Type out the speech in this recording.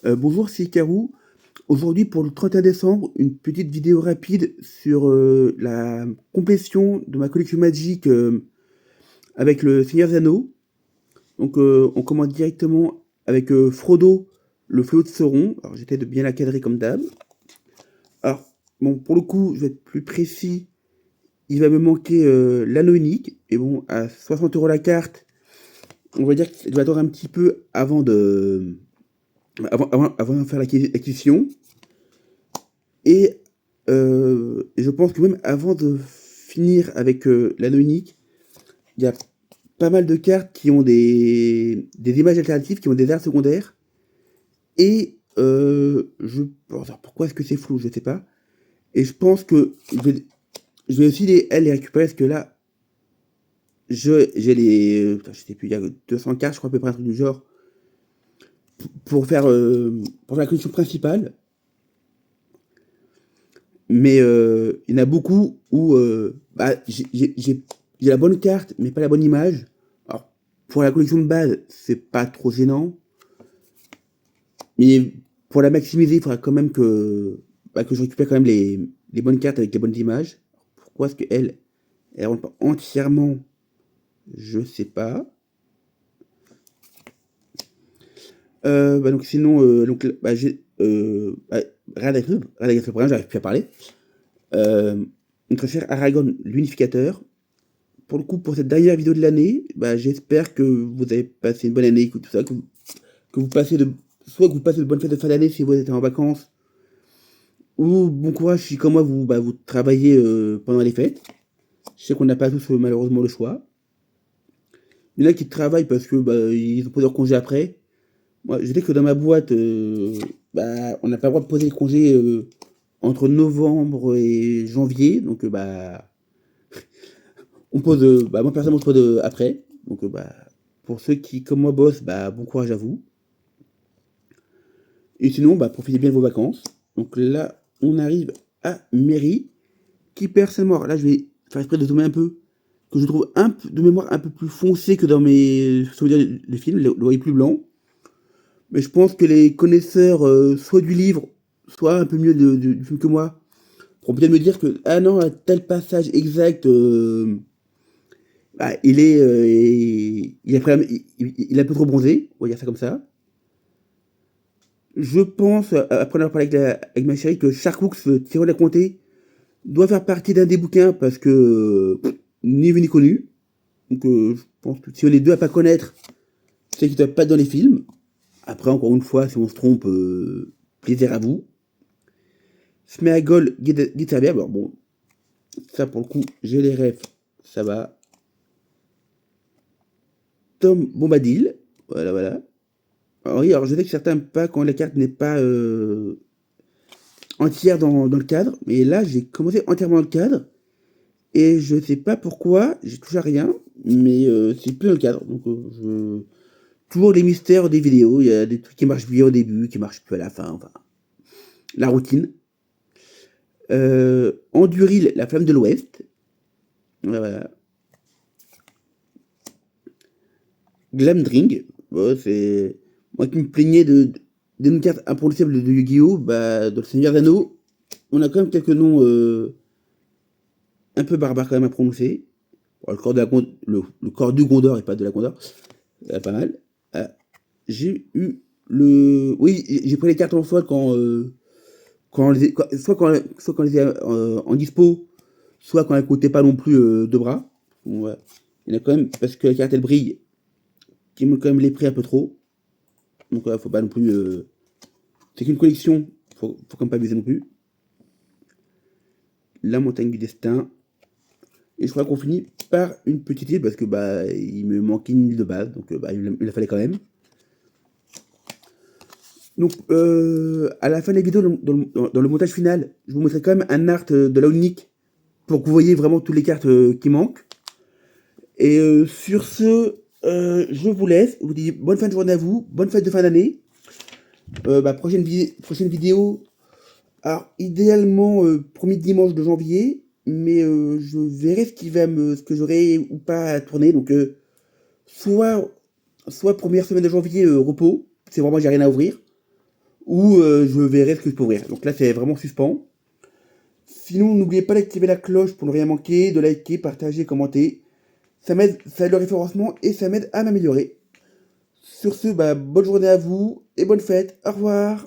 Bonjour, c'est Karou. Aujourd'hui, pour le 31 décembre, une petite vidéo rapide sur la complétion de ma collection Magic avec le Seigneur des Anneaux. Donc, on commence directement avec Frodo, le fléau de Sauron. Alors, j'essaie de bien la cadrer comme d'hab. Alors, bon, pour le coup, je vais être plus précis. Il va me manquer l'anneau unique. Et bon, à 60 € la carte, on va dire que je vais attendre un petit peu avant de faire l'acquisition. Et je pense que même avant de finir avec l'anneau unique, il y a pas mal de cartes qui ont des images alternatives, qui ont des arts secondaires. Et alors, pourquoi est-ce que c'est flou, je sais pas. Et je pense que je vais aussi les récupérer parce que là, j'ai je sais plus, il y a 200 cartes, je crois à peu près un truc du genre, pour faire la collection principale. Mais il y en a beaucoup où bah, j'ai la bonne carte, mais pas la bonne image. Alors, pour la collection de base, c'est pas trop gênant. Mais pour la maximiser, il faudra quand même que je récupère quand même les bonnes cartes avec les bonnes images. Pourquoi est-ce qu'elle elle rentre pas entièrement? Je sais pas. Bah donc sinon, j'ai Radagast le j'arrive plus à parler. Euh, Notre cher Aragorn, l'unificateur. Pour le coup, pour cette dernière vidéo de l'année, bah, j'espère que vous avez passé une bonne année, tout ça, que vous passez soit que vous passez de bonnes fêtes de fin d'année si vous êtes en vacances, ou bon courage si comme moi vous travaillez pendant les fêtes. Je sais qu'on n'a pas tous malheureusement le choix. Il y en a qui travaillent parce que ils ont posé leur congé après. Moi, je sais que dans ma boîte, on n'a pas le droit de poser les congés entre novembre et janvier, donc on pose, moi personnellement je pose après. Donc pour ceux qui comme moi bossent, bon courage à vous. Et sinon, profitez bien de vos vacances. Donc là, on arrive à Mairie, qui personnellement, là je vais faire exprès de zoomer un peu, que je trouve de mémoire un peu plus foncé que dans mes souvenirs de film, le voyez plus blanc. Mais je pense que les connaisseurs, soit du livre, soit un peu mieux du film que moi, pourront peut-être me dire que, ah non, à tel passage exact, il est un peu trop bronzé, on va dire ça comme ça. Je pense, après avoir parlé avec ma chérie, que Shark-Hooks, Tyrol la Comté, doit faire partie d'un des bouquins parce que ni vu ni connu. Donc je pense que si on est deux à pas connaître, c'est qu'ils ne doivent pas être dans les films. Après, encore une fois, si on se trompe, plaisir à vous. Smeagol, Guitarbier, alors bon, ça pour le coup, j'ai les refs, ça va. Tom Bombadil, voilà, voilà. Alors oui, alors je sais que certains n'aiment pas quand la carte n'est pas entière dans le cadre, mais là j'ai commencé entièrement dans le cadre, et je sais pas pourquoi, j'ai touché à rien, mais c'est plus dans le cadre. Donc toujours les mystères des vidéos, il y a des trucs qui marchent bien au début, qui marchent plus à la fin, enfin, la routine. Anduril, la flamme de l'Ouest, voilà, voilà. Glamdring, c'est moi qui me plaignais d'une carte imprononçable de Yu-Gi-Oh! Dans le Seigneur d'Anneau, on a quand même quelques noms un peu barbares quand même à prononcer. Bon, le corps du Gondor et pas de la Gondor, pas mal. Ah, j'ai eu oui, j'ai pris les cartes en foil soit quand on les a en dispo, soit quand elles coûtaient pas non plus deux bras. Bon, ouais. Il y en a quand même, parce que la carte elle brille, qui me quand même les prix un peu trop. Donc faut pas non plus. C'est qu'une collection, faut quand même pas abuser non plus. La montagne du destin. Et je crois qu'on finit par une petite île parce que il me manquait une île de base, donc il la fallait quand même. Donc à la fin de la vidéo, dans le montage final, je vous montrerai quand même un art de la unique pour que vous voyez vraiment toutes les cartes qui manquent. Et sur ce, je vous laisse. Je vous dis bonne fin de journée à vous, bonne fête de fin d'année. Prochaine vidéo. Alors, idéalement, premier dimanche de janvier, mais je verrai ce que j'aurai ou pas à tourner. Donc, soit première semaine de janvier, repos, c'est vraiment j'ai rien à ouvrir, ou je verrai ce que je peux ouvrir. Donc là, c'est vraiment suspens. Sinon, n'oubliez pas d'activer la cloche pour ne rien manquer, de liker, partager, commenter. Ça aide le référencement et ça m'aide à m'améliorer. Sur ce, bah, bonne journée à vous et bonne fête. Au revoir.